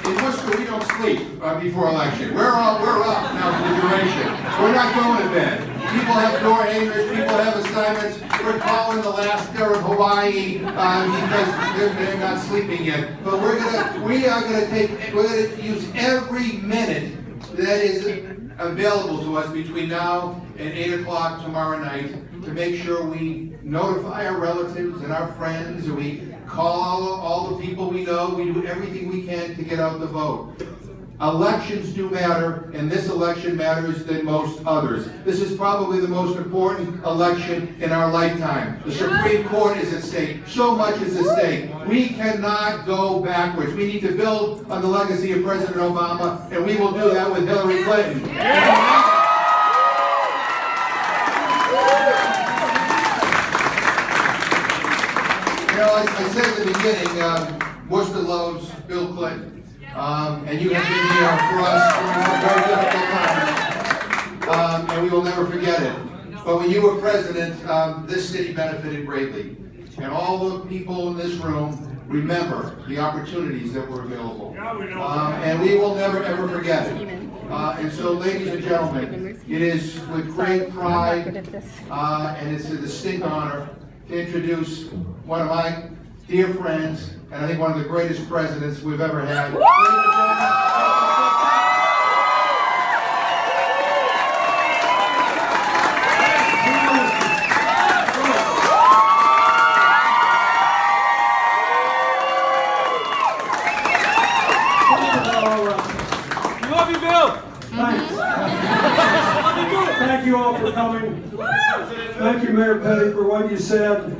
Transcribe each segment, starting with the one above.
in Worcester, we don't sleep before election. We're up now for the duration. We're not going to bed. People have door hangers, people have assignments. We're calling Alaska or Hawaii because they're not sleeping yet. But we're gonna use every minute that is available to us between now and 8 o'clock tomorrow night to make sure we notify our relatives and our friends, and we call all the people we know. We do everything we can to get out the vote. Elections do matter, and this election matters than most others. This is probably the most important election in our lifetime. The Supreme Court is at stake. So much is at stake. We cannot go backwards. We need to build on the legacy of President Obama, and we will do that with Hillary Clinton. You know, I said at the beginning, Worcester loves Bill Clinton. And you have been here for us during some very difficult times, and we will never forget it. But when you were president, this city benefited greatly. And all the people in this room remember the opportunities that were available. And we will never, ever forget it. And so, ladies and gentlemen, it is with great pride and it's a distinct honor to introduce one of my dear friends, and I think one of the greatest presidents we've ever had. Love you, Bill. Thanks. Thank you all for coming. Thank you, Mayor Petty, for what you said.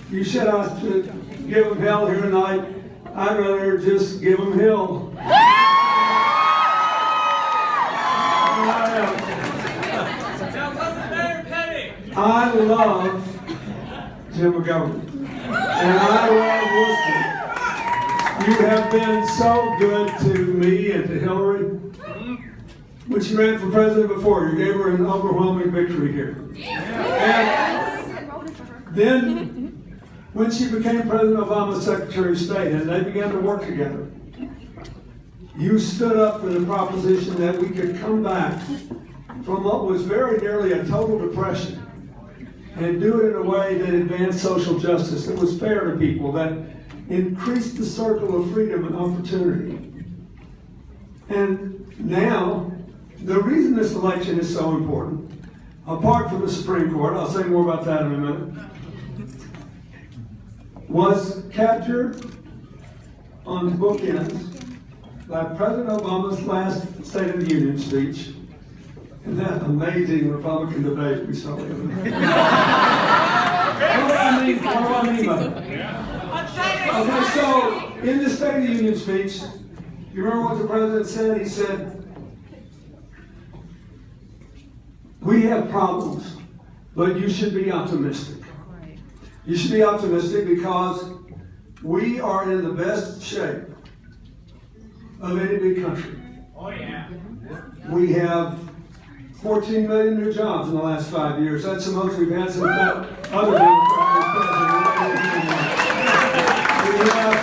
You said I should give them hell here tonight. I'd rather just give them hell. I love Jim McGovern. And I love Worcester. You have been so good to me and to Hillary. When she ran for president before, you gave her an overwhelming victory here. And then, when she became President Obama's Secretary of State and they began to work together, you stood up for the proposition that we could come back from what was very nearly a total depression and do it in a way that advanced social justice, that was fair to people, that increased the circle of freedom and opportunity. And now, the reason this election is so important, apart from the Supreme Court, I'll say more about that in a minute, was captured on bookends by President Obama's last State of the Union speech and that amazing Republican debate we saw the other day. What do I mean by that? Okay, so in the State of the Union speech, you remember what the president said? He said, "We have problems, but you should be optimistic. You should be optimistic because we are in the best shape of any big country. Oh, yeah. We have 14 million new jobs in the last 5 years. That's the most we've had since that other Democrat was president. We have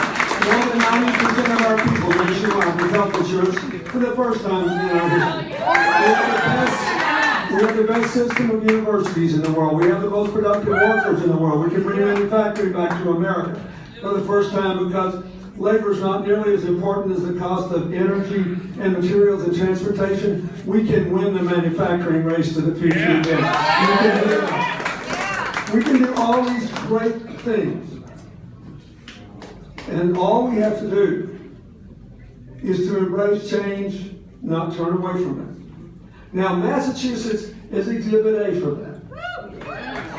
more than 90% of our people nationwide with health insurance for the first time in our history. We have the best system of universities in the world. We have the most productive workers in the world. We can bring manufacturing back to America for the first time because labor is not nearly as important as the cost of energy and materials and transportation. We can win the manufacturing race to the future again. We can do all these great things. And all we have to do is to embrace change, not turn away from it. Now, Massachusetts is Exhibit A for that.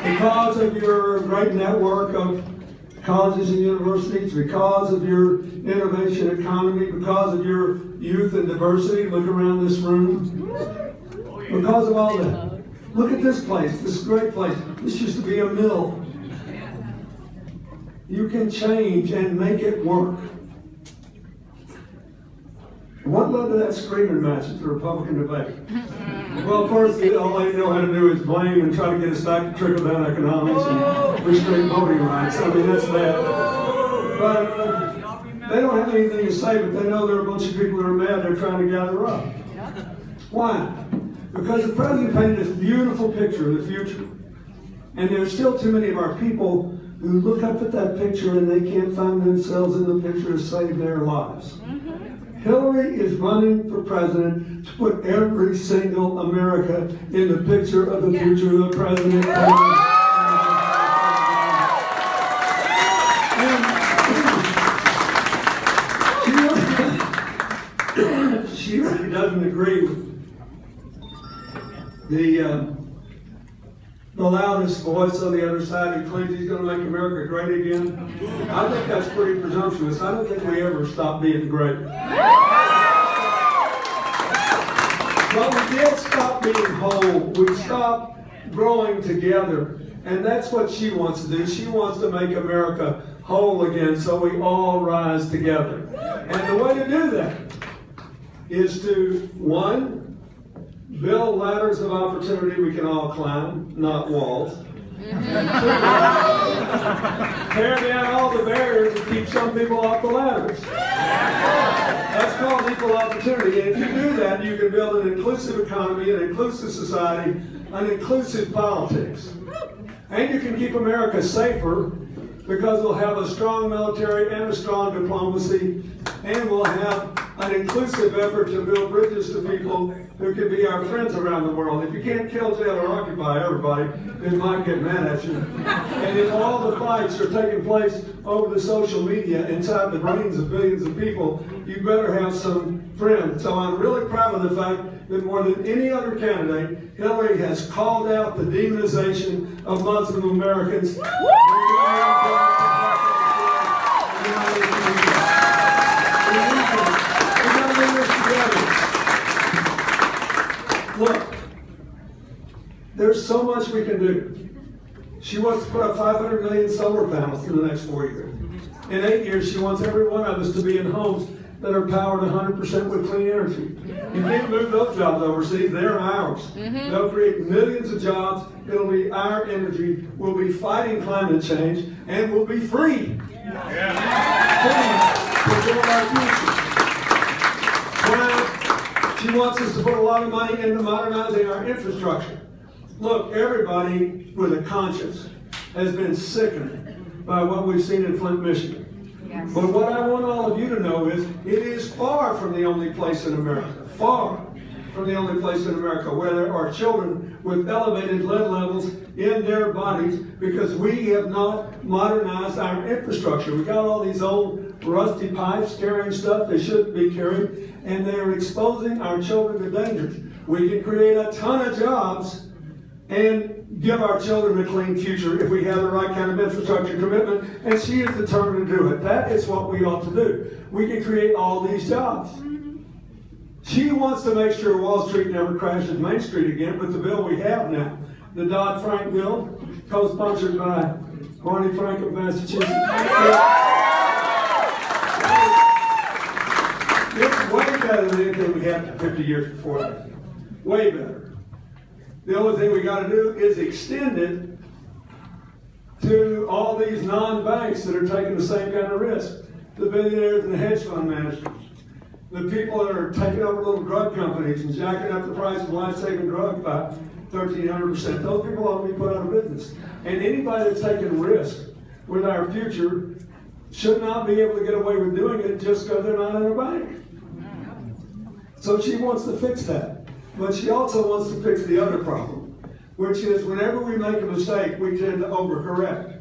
Because of your great network of colleges and universities, because of your innovation economy, because of your youth and diversity, look around this room. Because of all that. Look at this place, this great place. This used to be a mill. You can change and make it work. What led to that screaming match at the Republican debate? Well, first, all they know how to do is blame and try to get us back to trickle-down economics and restrict voting rights. I mean, that's bad. But They don't have anything to say, but they know there are a bunch of people that are mad they're trying to gather up. Why? Because the president painted this beautiful picture of the future. And there's still too many of our people who look up at that picture and they can't find themselves in the picture to save their lives. Hillary is running for president to put every single America in the picture of the future of the president. And she really doesn't agree with the loudest voice on the other side who claims he's going to make America great again. I think that's pretty presumptuous. I don't think we ever stop being great. But we did stop being whole. We stopped growing together. And that's what she wants to do. She wants to make America whole again so we all rise together. And the way to do that is to, one, build ladders of opportunity we can all climb, not walls. Tear down all the barriers and keep some people off the ladders. That's called equal opportunity. And if you do that, you can build an inclusive economy, an inclusive society, an inclusive politics. And you can keep America safer because we'll have a strong military and a strong diplomacy, and we'll have an inclusive effort to build bridges to people who can be our friends around the world. If you can't kill, jail, or occupy everybody, they might get mad at you. And if all the fights are taking place over the social media inside the brains of billions of people, you better have some friends. So I'm really proud of the fact that more than any other candidate, Hillary has called out the demonization of Muslim Americans. Look, there's so much we can do. She wants to put up 500 million solar panels in the next 4 years. In 8 years, she wants every one of us to be in homes that are powered 100% with clean energy. You can't move those jobs overseas, they're ours. They'll create millions of jobs, it'll be our energy, we'll be fighting climate change, and we'll be free. Free to build our future. She wants us to put a lot of money into modernizing our infrastructure. Look, everybody with a conscience has been sickened by what we've seen in Flint, Michigan. Yes. But what I want all of you to know is, it is far from the only place in America, far from the only place in America where there are children with elevated lead levels in their bodies because we have not modernized our infrastructure. We got all these old rusty pipes carrying stuff they shouldn't be carrying, and they're exposing our children to dangers. We can create a ton of jobs and give our children a clean future if we have the right kind of infrastructure commitment, and she is determined to do it. That is what we ought to do. We can create all these jobs. She wants to make sure Wall Street never crashes Main Street again, but the bill we have now, the Dodd-Frank bill, co-sponsored by Barney Frank of Massachusetts. It's way better than anything we had 50 years before that. Way better. The only thing we got to do is extend it to all these non-banks that are taking the same kind of risk. The billionaires and the hedge fund managers. The people that are taking over little drug companies and jacking up the price of life-saving drugs by 1,300%. Those people ought to be put out of business. And anybody that's taking risk with our future should not be able to get away with doing it just because they're not in a bank. So she wants to fix that. But she also wants to fix the other problem, which is whenever we make a mistake, we tend to overcorrect.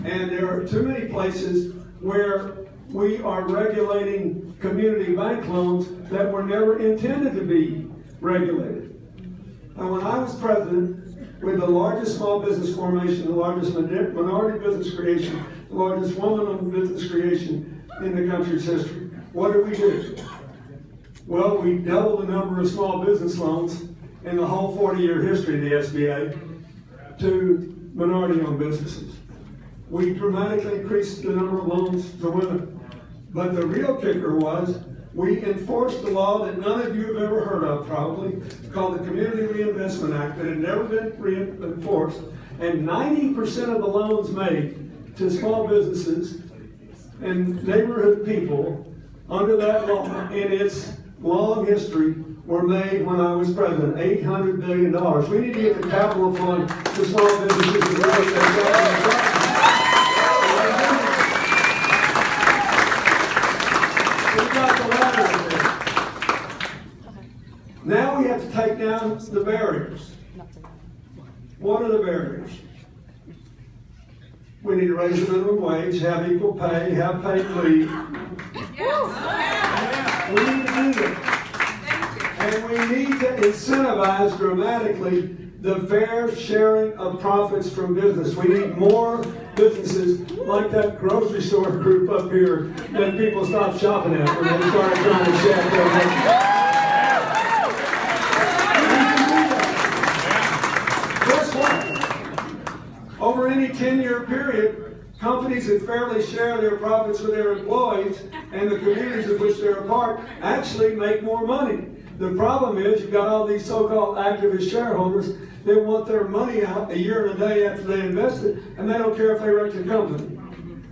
And there are too many places where we are regulating community bank loans that were never intended to be regulated. And when I was president, with the largest small business formation, the largest minority business creation, the largest woman-owned business creation in the country's history, what did we do? Well, we doubled the number of small business loans in the whole 40-year history of the SBA to minority-owned businesses. We dramatically increased the number of loans to women. But the real kicker was we enforced the law that none of you have ever heard of, probably, called the Community Reinvestment Act, that had never been enforced. And 90% of the loans made to small businesses and neighborhood people under that law in its long history were made when I was president. $800 billion. We need to get the capital fund to small businesses and real estate. We got the ladder there. Now we have to take down the barriers. What are the barriers? We need to raise the minimum wage, have equal pay, have paid leave. We need to do that. And we need to incentivize dramatically the fair sharing of profits from business. We need more businesses like that grocery store group up here that people stop shopping at when they start trying to shack their money. Guess what? Over any 10-year period, companies that fairly share their profits with their employees and the communities of which they're a part actually make more money. The problem is you've got all these so-called activist shareholders that want their money out a year and a day after they invested, and they don't care if they wreck the company.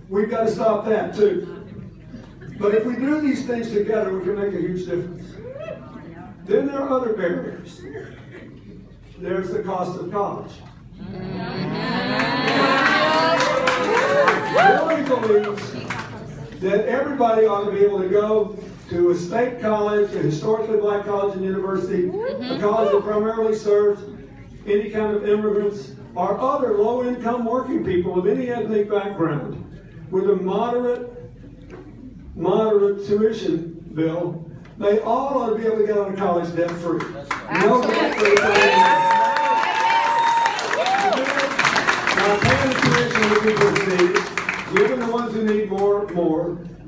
We've got to stop that too. But if we do these things together, we can make a huge difference. Then there are other barriers. There's the cost of college. Hillary believes that everybody ought to be able to go to a state college, a historically black college and university, a college that primarily serves any kind of immigrants or other low-income working people of any ethnic background with a moderate tuition bill. They all ought to be able to get out of college debt-free. No debt free. Now, paying the tuition the people who need it, giving the ones who need more,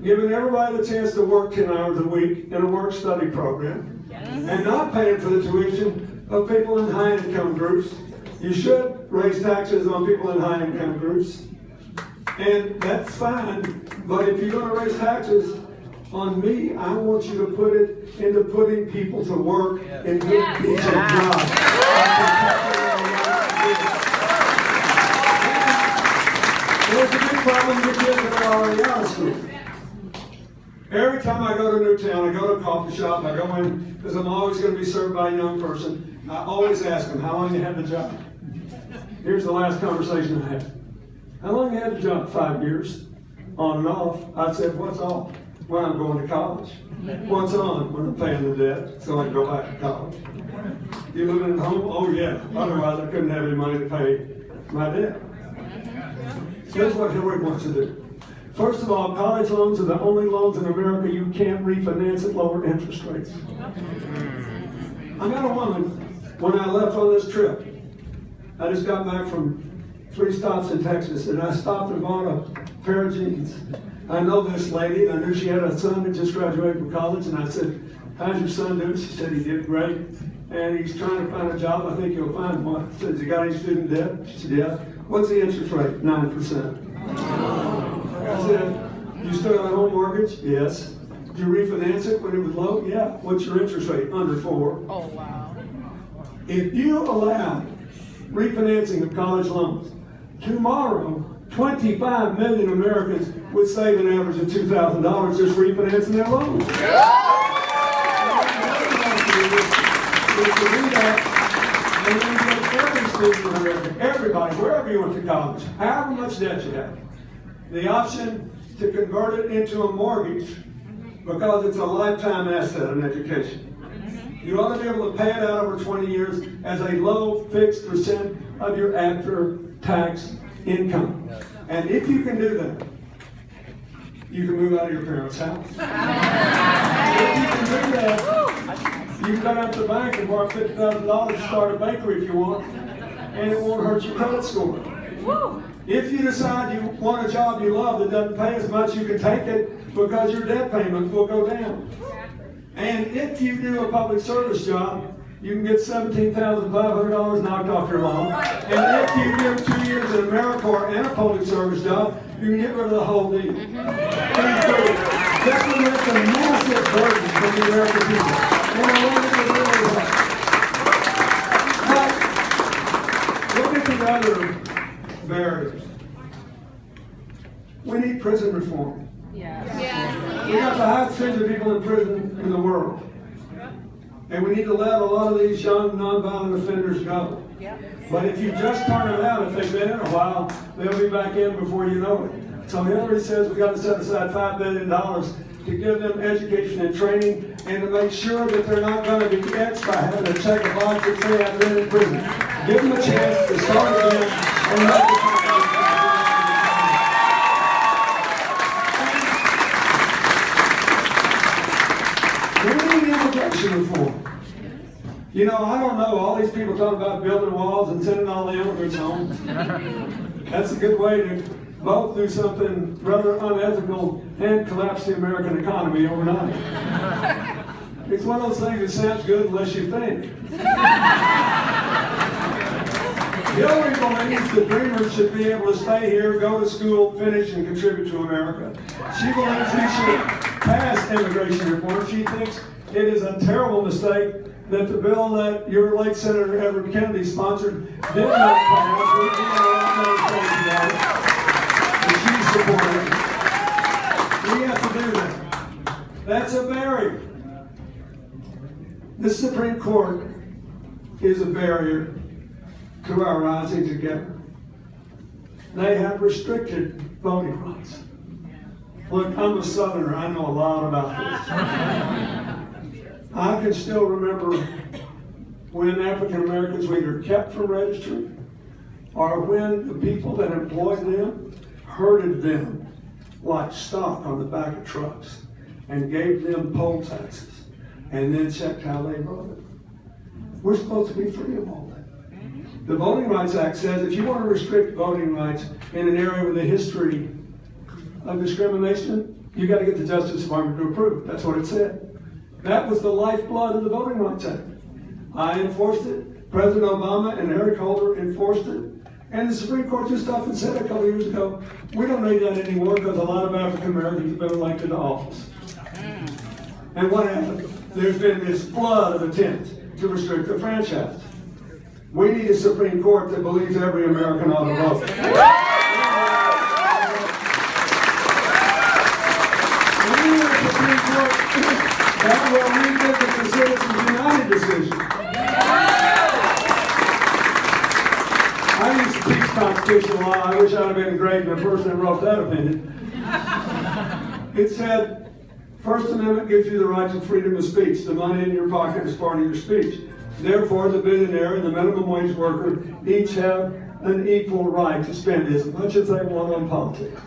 giving everybody the chance to work 10 hours a week in a work-study program, and not paying for the tuition of people in high-income groups. You should raise taxes on people in high-income groups, and that's fine, but if you're going to raise taxes on me, I want you to put it into putting people to work in good, decent jobs. There's a big problem with kids that are already out of school. Every time I go to Newtown, I go to a coffee shop, I go in, because I'm always going to be served by a young person. I always ask them, how long you had the job? Here's the last conversation I had. How long you had the job? 5 years. On and off. I said, what's off? Well, I'm going to college. What's on? When I'm paying the debt, so I can go back to college. You living at home? Oh yeah. Otherwise, I couldn't have any money to pay my debt. Here's what Hillary wants to do. First of all, college loans are the only loans in America you can't refinance at lower interest rates. I met a woman when I left on this trip. I just got back from 3 stops in Texas, and I stopped and bought a pair of jeans. I know this lady, and I knew she had a son that just graduated from college, and I said, how's your son doing? She said he did great, and he's trying to find a job. I think he'll find one. I said, has he got any student debt? She said, yeah. What's the interest rate? 9%. I said, you still got a home mortgage? Yes. Did you refinance it when it was low? Yeah. What's your interest rate? Under 4. Oh, wow. If you allow refinancing of college loans, tomorrow, 25 million Americans would save an average of $2,000 just refinancing their loans. Everybody, wherever you went to college, however much debt you have, the option to convert it into a mortgage because it's a lifetime asset in education. You ought to be able to pay it out over 20 years as a low fixed percent of your after-tax income. And if you can do that, you can move out of your parents' house. If you can do that, you can go down to the bank and borrow $50,000 to start a bakery if you want, and it won't hurt your credit score. If you decide you want a job you love that doesn't pay as much, you can take it because your debt payment will go down. And if you do a public service job, you can get $17,500 knocked off your loan. And if you do 2 years in AmeriCorps and a public service job, you can get rid of the whole deal. That will make a massive burden for the American people. And I want to really help. But look at the other barriers. We need prison reform. We got the highest percentage of people in prison in the world. And we need to let a lot of these young, nonviolent offenders go. But if you just turn them out, if they've been in a while, they'll be back in before you know it. So Hillary says we got to set aside $5 billion to give them education and training and to make sure that they're not going to be etched by having to check a box that say I've been in prison. Give them a chance to start again and not we need immigration reform. You know, I don't know, all these people talking about building walls and sending all the immigrants home. That's a good way to both do something rather unethical and collapse the American economy overnight. It's one of those things that sounds good unless you think. Hillary believes that dreamers should be able to stay here, go to school, finish, and contribute to America. She believes we should pass immigration reform. She thinks it is a terrible mistake that the bill that your late Senator Edward Kennedy sponsored did not pass. We did a lot of things about it. And she supported it. We have to do that. That's a barrier. The Supreme Court is a barrier to our rising together. They have restricted voting rights. Look, I'm a Southerner. I know a lot about this. I can still remember when African Americans were either kept from registering or when the people that employed them herded them like stock on the back of trucks and gave them poll taxes and then checked how they voted. We're supposed to be free of all that. The Voting Rights Act says if you want to restrict voting rights in an area with a history of discrimination, you got to get the Justice Department to approve it. That's what it said. That was the lifeblood of the Voting Rights Act. I enforced it. President Obama and Eric Holder enforced it. And the Supreme Court just often said a couple of years ago, we don't need that anymore because a lot of African Americans have been elected to office. And what happened? There's been this flood of attempts to restrict the franchise. We need a Supreme Court that believes every American ought to vote. We need a Supreme Court that will revisit the Citizens United decision. I used to teach constitutional law. I wish I'd have been great the person that wrote that opinion. It said, First Amendment gives you the right to freedom of speech. The money in your pocket is part of your speech. Therefore, the billionaire and the minimum wage worker each have an equal right to spend as much as they want on politics.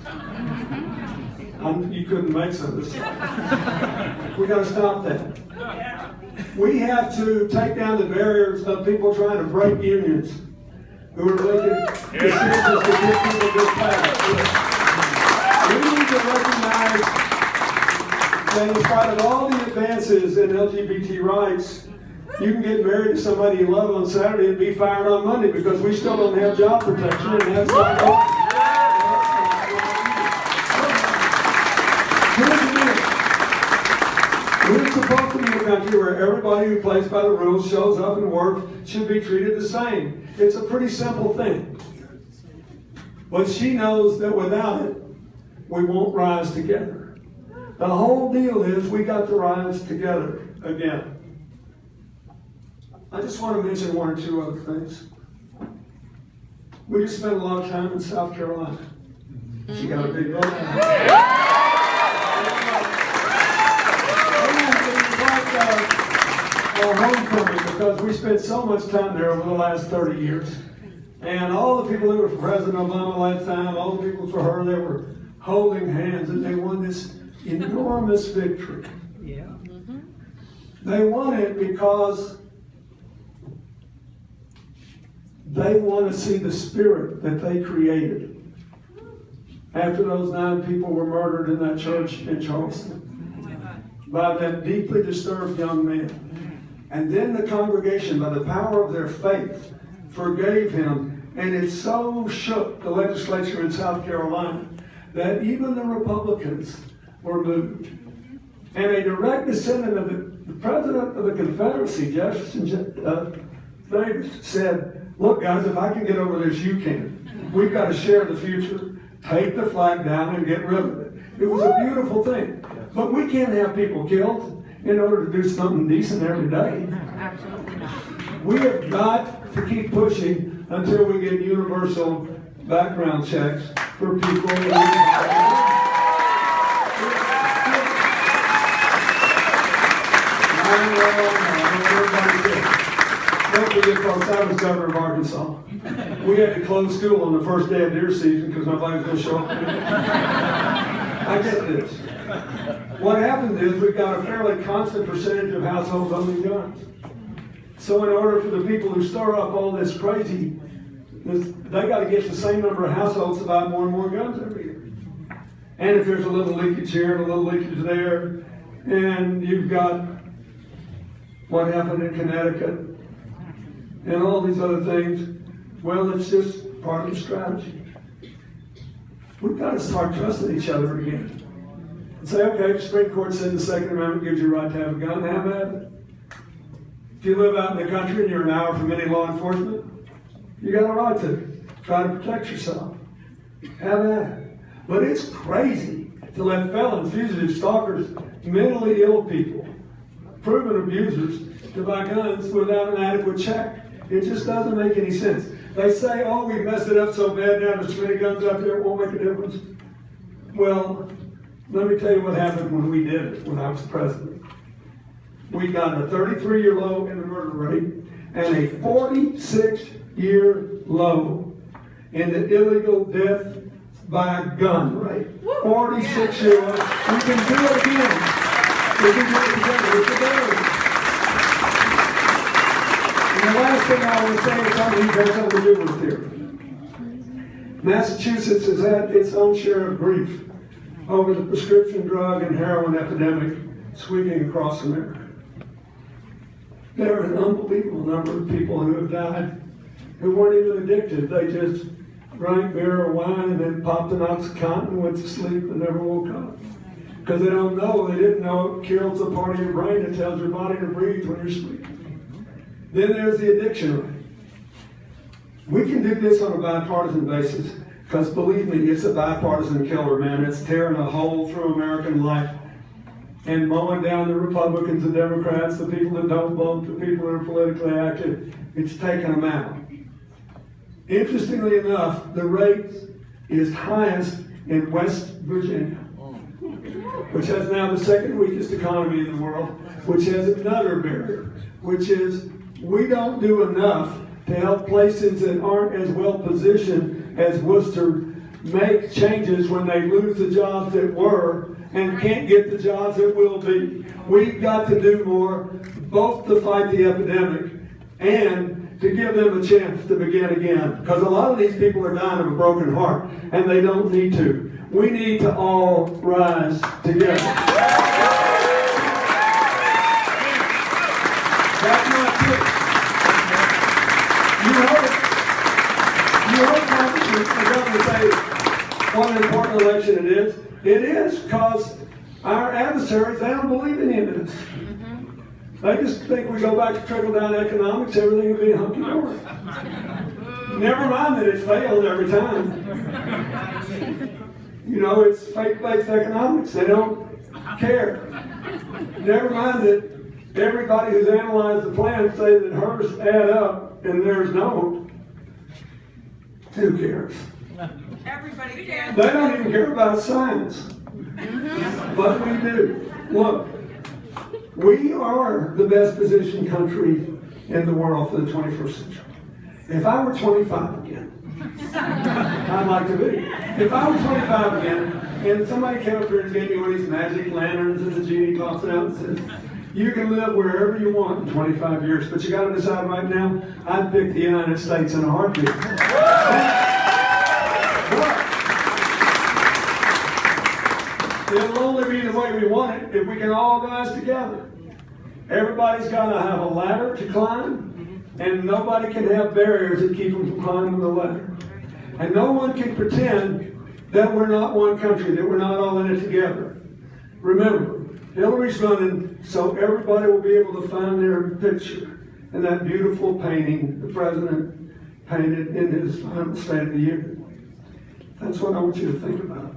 You couldn't make some of this. We got to stop that. We have to take down the barriers of people trying to break unions who are making decisions to give people good pay. We need to recognize that in spite of all the advances in LGBT rights, you can get married to somebody you love on Saturday and be fired on Monday because we still don't have job protection, and that's not open. We're supposed to be a country where everybody who plays by the rules, shows up and works, should be treated the same. It's a pretty simple thing. But she knows that without it, we won't rise together. The whole deal is we got to rise together again. I just want to mention one or two other things. We just spent a lot of time in South Carolina. She got a big vote. Our homecoming, because we spent so much time there over the last 30 years. And all the people that were for President Obama last time, all the people for her, they were holding hands and they won this enormous victory. Yeah. They won it because they want to see the spirit that they created after those 9 people were murdered in that church in Charleston by that deeply disturbed young man. And then the congregation, by the power of their faith, forgave him. And it so shook the legislature in South Carolina that even the Republicans were moved. And a direct descendant of the president of the Confederacy, Jefferson Davis, said, look guys, if I can get over this, you can. We've got to share the future. Take the flag down and get rid of it. It was a beautiful thing. But we can't have people killed in order to do something decent every day. Absolutely not. We have got to keep pushing until we get universal background checks for people. Don't forget, folks, I was governor of Arkansas. We had to close school on the first day of deer season because nobody was going to show up. I get this. What happens is we've got a fairly constant percentage of households owning guns. So in order for the people who stir up all this crazy, they got to get the same number of households to buy more and more guns every year. And if there's a little leakage here and a little leakage there, and you've got what happened in Connecticut, and all these other things, well, it's just part of the strategy. We've got to start trusting each other again. And say, okay, the Supreme Court said the Second Amendment gives you a right to have a gun, have at it. If you live out in the country and you're an hour from any law enforcement, you got a right to try to protect yourself. Have at it. But it's crazy to let felons, fugitives, stalkers, mentally ill people, proven abusers, to buy guns without an adequate check. It just doesn't make any sense. They say, oh, we messed it up so bad now, there's so many guns out there, it won't make a difference. Well, let me tell you what happened when we did it, when I was president. We got a 33-year low in the murder rate and a 46-year low in the illegal death by gun rate. 46-year low. We can do it again. We can do it together. It's together. And the last thing I want to say is something that has something to do with here. Massachusetts has had its own share of grief over the prescription drug and heroin epidemic sweeping across America. There are an unbelievable number of people who have died who weren't even addicted. They just drank beer or wine and then popped an Oxycontin and went to sleep and never woke up. Because they don't know, they didn't know it kills the part of your brain that tells your body to breathe when you're sleeping. Then there's the addiction rate. We can do this on a bipartisan basis because, believe me, it's a bipartisan killer, man. It's tearing a hole through American life and mowing down the Republicans, the Democrats, the people that don't vote, the people that are politically active. It's taking them out. Interestingly enough, the rate is highest in West Virginia, which has now the second weakest economy in the world, which has another barrier, which is we don't do enough to help places that aren't as well positioned as Worcester make changes when they lose the jobs that were and can't get the jobs that will be. We've got to do more, both to fight the epidemic and to give them a chance to begin again. Because a lot of these people are dying of a broken heart, and they don't need to. We need to all rise together. That's not true. You heard Congressman, the governor say what an important election it is. It is because our adversaries, they don't believe in any of this. They just think we go back to trickle-down economics, everything will be hunky-dory. Never mind that it's failed every time. You know, it's faith-based economics. They don't care. Never mind that everybody who's analyzed the plan say that hers add up and theirs don't. Who cares? Everybody can. They don't even care about science. But we do. Look, we are the best positioned country in the world for the 21st century. If I were 25 again, I'd like to be. If I was 25 again, and somebody came up here and gave me one of these magic lanterns and the genie pops it out and says, you can live wherever you want in 25 years, but you got to decide right now, I'd pick the United States in a heartbeat. It'll only be the way we want it if we can all rise together. Everybody's got to have a ladder to climb, and nobody can have barriers that keep them from climbing the ladder. And no one can pretend that we're not one country, that we're not all in it together. Remember, Hillary's running so everybody will be able to find their picture in that beautiful painting the president painted in his final State of the Union. That's what I want you to think about.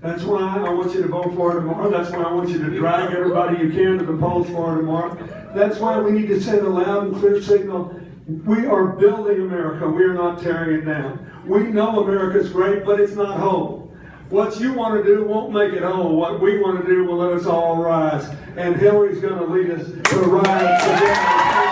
That's why I want you to vote for it tomorrow. That's why I want you to drag everybody you can to the polls for it tomorrow. That's why we need to send a loud and clear signal. We are building America. We are not tearing it down. We know America's great, but it's not whole. What you want to do won't make it whole. What we want to do will let us all rise. And Hillary's going to lead us to rise together.